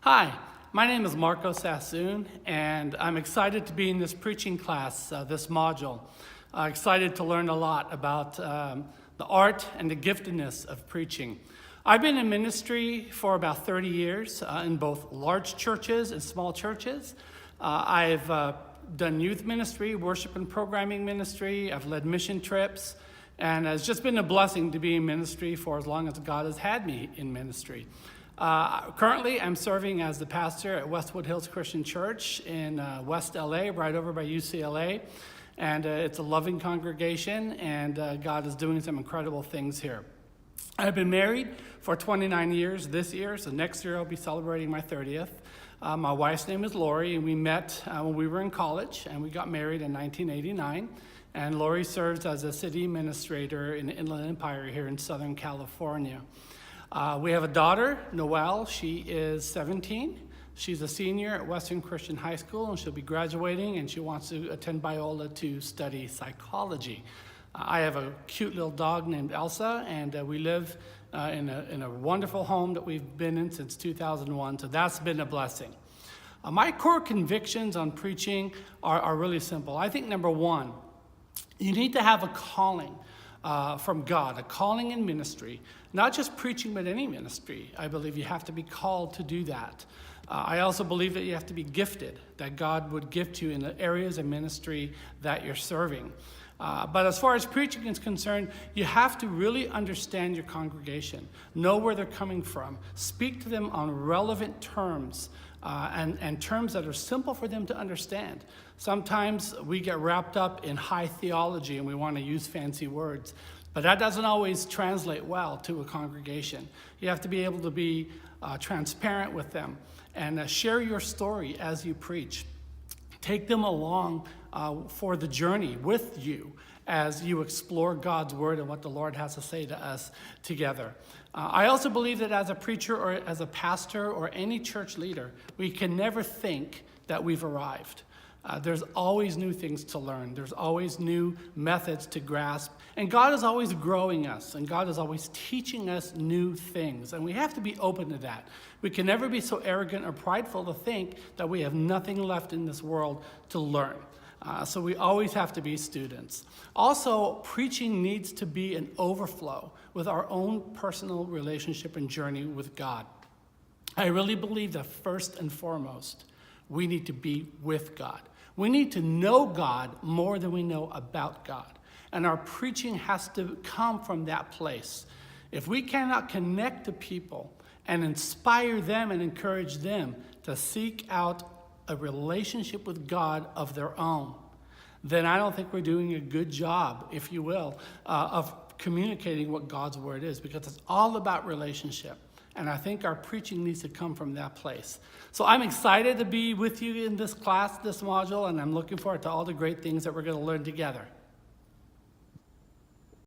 Hi, my name is Marco Sassoon, and I'm excited to be in this preaching class, this module. Excited to learn a lot about the art and the giftedness of preaching. I've been in ministry for about 30 years in both large churches and small churches. I've done youth ministry, worship and programming ministry. I've led mission trips, and it's just been a blessing to be in ministry for as long as God has had me in ministry. Currently, I'm serving as the pastor at Westwood Hills Christian Church in West LA, right over by UCLA. And it's a loving congregation, and God is doing some incredible things here. I've been married for 29 years this year, so next year I'll be celebrating my 30th. My wife's name is Lori, and we met when we were in college, and we got married in 1989. And Lori serves as a city administrator in the Inland Empire here in Southern California. We have a daughter, Noelle. She is 17. She's a senior at Western Christian High School, and she'll be graduating, and she wants to attend Biola to study psychology. I have a cute little dog named Elsa, and we live in a wonderful home that we've been in since 2001, so that's been a blessing. My core convictions on preaching are really simple. I think number one, you need to have a calling from God, a calling in ministry, not just preaching, but any ministry. I believe you have to be called to do that. I also believe that you have to be gifted, that God would gift you in the areas of ministry that you're serving. But as far as preaching is concerned, you have to really understand your congregation, know where they're coming from, speak to them on relevant terms, and terms that are simple for them to understand. Sometimes we get wrapped up in high theology and we want to use fancy words, but that doesn't always translate well to a congregation. You have to be able to be transparent with them and share your story as you preach. Take them along for the journey with you as you explore God's word and what the Lord has to say to us together. I also believe that as a preacher or as a pastor or any church leader, we can never think that we've arrived. There's always new things to learn. There's always new methods to grasp. And God is always growing us, and God is always teaching us new things. And we have to be open to that. We can never be so arrogant or prideful to think that we have nothing left in this world to learn. So we always have to be students. Also, preaching needs to be an overflow with our own personal relationship and journey with God. I really believe that first and foremost, we need to be with God. We need to know God more than we know about God. And our preaching has to come from that place. If we cannot connect to people and inspire them and encourage them to seek out a relationship with God of their own, then I don't think we're doing a good job, if you will, of communicating what God's word is, because it's all about relationship. And I think our preaching needs to come from that place. So I'm excited to be with you in this class, this module, and I'm looking forward to all the great things that we're going to learn together.